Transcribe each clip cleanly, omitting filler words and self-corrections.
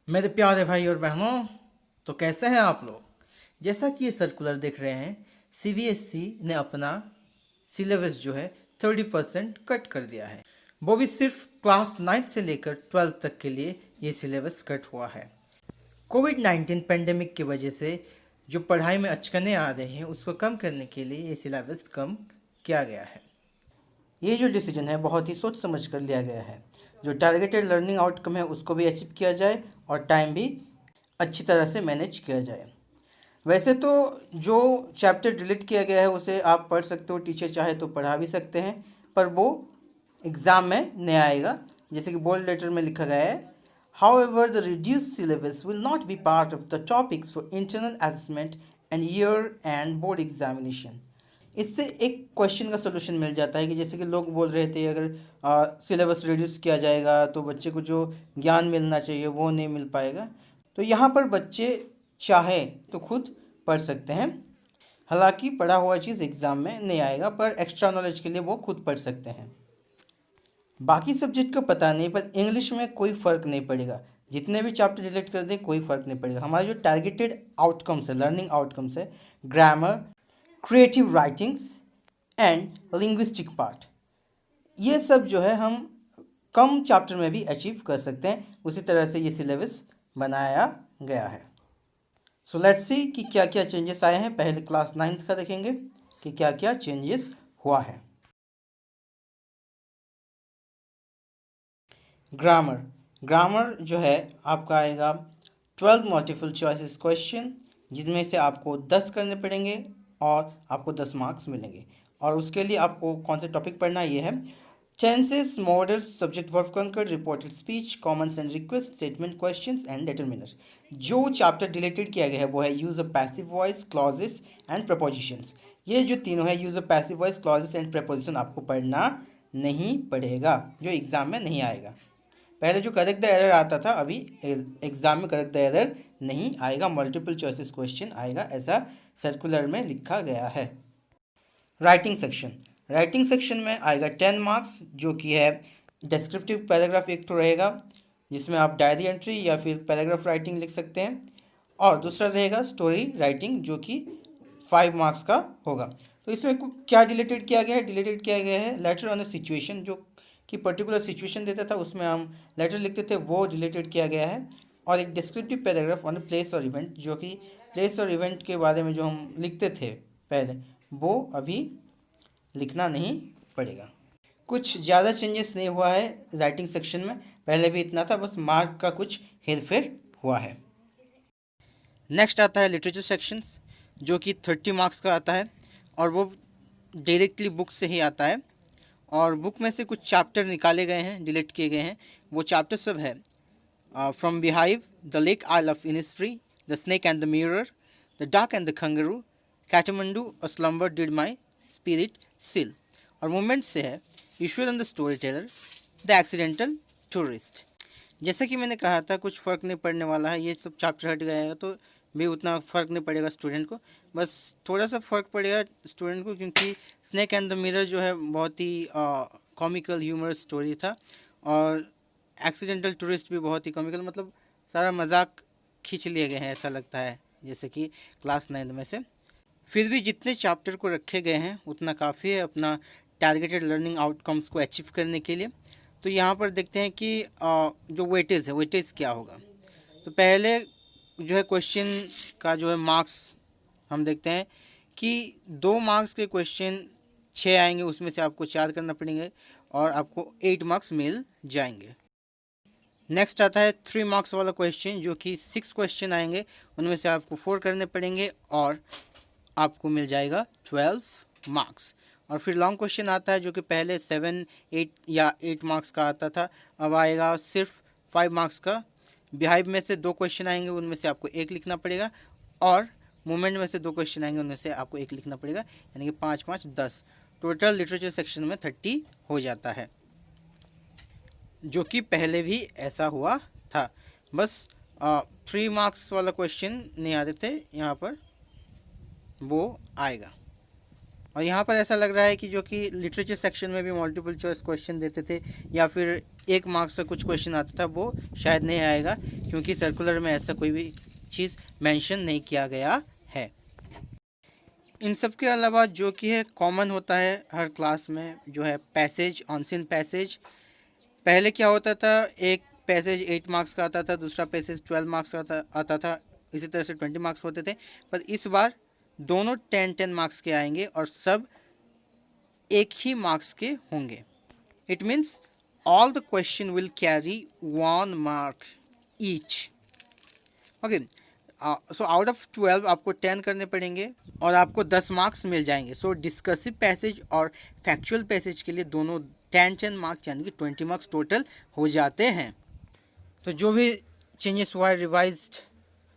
मेरे प्यारे भाई और बहनों, तो कैसे हैं आप लोग। जैसा कि ये सर्कुलर देख रहे हैं, सीबीएसई ने अपना सिलेबस जो है 30% कट कर दिया है। वो भी सिर्फ क्लास 9 से लेकर 12 तक के लिए ये सिलेबस कट हुआ है। कोविड-19 पेंडेमिक की वजह से जो पढ़ाई में अचकने आ रहे हैं उसको कम करने के लिए ये सिलेबस कम किया गया है। ये जो डिसीजन है बहुत ही सोच समझ कर लिया गया है। जो टारगेटेड लर्निंग आउटकम है उसको भी अचीव किया जाए और टाइम भी अच्छी तरह से मैनेज किया जाए। वैसे तो जो चैप्टर डिलीट किया गया है उसे आप पढ़ सकते हो, टीचर चाहे तो पढ़ा भी सकते हैं, पर वो एग्ज़ाम में नहीं आएगा। जैसे कि बोल्ड लेटर में लिखा गया है, however the reduced syllabus will not be part of the topics for internal assessment and year and board examination. इससे एक क्वेश्चन का सोल्यूशन मिल जाता है कि जैसे कि लोग बोल रहे थे अगर सिलेबस रिड्यूस किया जाएगा तो बच्चे को जो ज्ञान मिलना चाहिए वो नहीं मिल पाएगा। तो यहाँ पर बच्चे चाहे तो खुद पढ़ सकते हैं। हालांकि पढ़ा हुआ चीज़ एग्ज़ाम में नहीं आएगा, पर एक्स्ट्रा नॉलेज के लिए वो खुद पढ़ सकते हैं। बाकी सब्जेक्ट का पता नहीं, पर इंग्लिश में कोई फ़र्क नहीं पड़ेगा। जितने भी चैप्टर डिलीट कर दें कोई फ़र्क नहीं पड़ेगा। हमारे जो टारगेटेड आउटकम्स है, लर्निंग आउटकम्स है, grammar, creative writings and linguistic part, ये सब जो है हम कम चैप्टर में भी अचीव कर सकते हैं। उसी तरह से ये सिलेबस बनाया गया है। सो लेट्स सी कि क्या क्या चेंजेस आए हैं। पहले क्लास 9th का देखेंगे कि क्या क्या चेंजेस हुआ है। ग्रामर ग्रामर जो है आपका आएगा 12 मल्टीपल चॉइसेस क्वेश्चन, जिसमें से आपको 10 करने पड़ेंगे और आपको 10 मार्क्स मिलेंगे। और उसके लिए आपको कौन से टॉपिक पढ़ना है, ये है टेंसेस, मॉडल्स, सब्जेक्ट वर्ब कंकर, reported speech, Commons and request, statement, questions and determiners. जो चैप्टर डिलीटेड किया गया है वो है use of passive voice, clauses and propositions. ये जो तीनों है, use of passive voice, clauses and preposition, आपको पढ़ना नहीं पड़ेगा, जो एग्जाम में नहीं आएगा। पहले जो करेक्ट द एरर आता था, अभी एग्जाम में करेक्ट द एरर नहीं आएगा, मल्टीपल चॉइसेस क्वेश्चन आएगा, ऐसा सर्कुलर में लिखा गया है। राइटिंग सेक्शन में आएगा 10 मार्क्स, जो कि है डिस्क्रिप्टिव पैराग्राफ एक तो रहेगा जिसमें आप डायरी एंट्री या फिर पैराग्राफ राइटिंग लिख सकते हैं, और दूसरा रहेगा स्टोरी राइटिंग जो कि 5 मार्क्स का होगा। तो इसमें क्या डिलीटेड किया गया है, डिलीटेड किया गया है लेटर ऑन अ सिचुएशन, जो कि पर्टिकुलर सिचुएशन देता था उसमें हम लेटर लिखते थे, वो डिलीटेड किया गया है। और एक descriptive paragraph on a place और इवेंट, जो कि प्लेस और इवेंट के बारे में जो हम लिखते थे पहले, वो अभी लिखना नहीं पड़ेगा। कुछ ज़्यादा चेंजेस नहीं हुआ है राइटिंग सेक्शन में, पहले भी इतना था, बस मार्क का कुछ हेरफेर हुआ है। नेक्स्ट आता है लिटरेचर सेक्शंस, जो कि 30 मार्क्स का आता है और वो डायरेक्टली बुक से ही आता है। और बुक में से कुछ चैप्टर निकाले गए हैं, डिलीट किए गए हैं। वो चैप्टर सब है from Beehive, the lake isle of Innisfree, the snake and the mirror, the duck and the kangaroo, Kathmandu a slumber did my spirit seal. और मूवमेंट से है Ishwar and the story teller, the accidental tourist. जैसा कि मैंने कहा था कुछ फ़र्क नहीं पड़ने वाला है, ये सब चैप्टर हट गया है तो भी उतना फ़र्क नहीं पड़ेगा स्टूडेंट को, बस थोड़ा सा फ़र्क पड़ेगा स्टूडेंट को, क्योंकि स्नेक एंड द मिरर जो है बहुत ही कॉमिकल ह्यूमर स्टोरी था, और एक्सीडेंटल टूरिस्ट भी बहुत ही कॉमिकल, मतलब सारा मजाक खींच लिए गए हैं ऐसा लगता है, जैसे कि क्लास 9 में से। फिर भी जितने चैप्टर को रखे गए हैं उतना काफ़ी है अपना टारगेटेड लर्निंग आउटकम्स को अचीव करने के लिए। तो यहाँ पर देखते हैं कि जो वेटेज है, वेटेज क्या होगा। तो पहले जो है क्वेश्चन का जो है मार्क्स हम देखते हैं कि 2 मार्क्स के क्वेश्चन 6 आएंगे, उसमें से आपको 4 करना पड़ेंगे और आपको 8 मार्क्स मिल जाएंगे। नेक्स्ट आता है 3 मार्क्स वाला क्वेश्चन, जो कि 6 क्वेश्चन आएंगे, उनमें से आपको 4 करने पड़ेंगे और आपको मिल जाएगा 12 मार्क्स। और फिर लॉन्ग क्वेश्चन आता है, जो कि पहले 7, 8 या 8 मार्क्स का आता था, अब आएगा सिर्फ 5 मार्क्स का। बिहाइव में से 2 क्वेश्चन आएंगे, उनमें से आपको 1 लिखना पड़ेगा, और मूवमेंट में से 2 क्वेश्चन आएंगे, उनमें से आपको 1 लिखना पड़ेगा, यानी कि 5 5 10। टोटल लिटरेचर सेक्शन में 30 हो जाता है, जो कि पहले भी ऐसा हुआ था, बस 3 मार्क्स वाला क्वेश्चन नहीं आते थे, यहाँ पर वो आएगा। और यहाँ पर ऐसा लग रहा है कि जो कि लिटरेचर सेक्शन में भी मल्टीपल चॉइस क्वेश्चन देते थे या फिर 1 मार्क्स का कुछ क्वेश्चन आता था, वो शायद नहीं आएगा, क्योंकि सर्कुलर में ऐसा कोई भी चीज़ मेंशन नहीं किया गया है। इन सब के अलावा जो कि है कॉमन होता है हर क्लास में, जो है पैसेज, ऑनसीन पैसेज। पहले क्या होता था, एक पैसेज 8 मार्क्स का आता था, दूसरा पैसेज 12 मार्क्स का आता था, इसी तरह से 20 मार्क्स होते थे। पर इस बार दोनों 10-10 मार्क्स के आएंगे और सब एक ही मार्क्स के होंगे। It means all the question will carry 1 mark each. Okay, so out of 12 आपको 10 करने पड़ेंगे और आपको 10 मार्क्स मिल जाएंगे। सो डिस्कसिव पैसेज और फैक्चुअल पैसेज के लिए दोनों 10-10 मार्क्स यानी कि 20 मार्क्स टोटल हो जाते हैं। तो जो भी चेंजेस हुआ है, रिवाइज्ड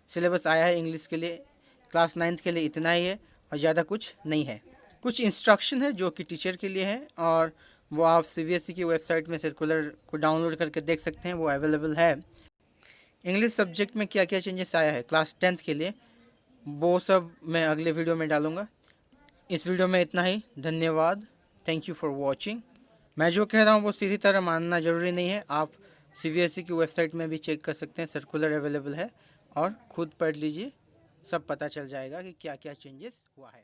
सिलेबस आया है इंग्लिश के लिए, क्लास 9th के लिए इतना ही है और ज़्यादा कुछ नहीं है। कुछ इंस्ट्रक्शन है जो कि टीचर के लिए है और वो आप CBSE की वेबसाइट में सर्कुलर को डाउनलोड करके देख सकते हैं, वो अवेलेबल है। इंग्लिश सब्जेक्ट में क्या क्या चेंजेस आया है क्लास 10th के लिए, वो सब मैं अगले वीडियो में डालूँगा। इस वीडियो में इतना ही, धन्यवाद, थैंक यू फॉर वॉचिंग। मैं जो कह रहा हूँ वो सीधी तरह मानना ज़रूरी नहीं है, आप CBSE की वेबसाइट में भी चेक कर सकते हैं, सर्कुलर अवेलेबल है और खुद पढ़ लीजिए, सब पता चल जाएगा कि क्या क्या चेंजेस हुआ है।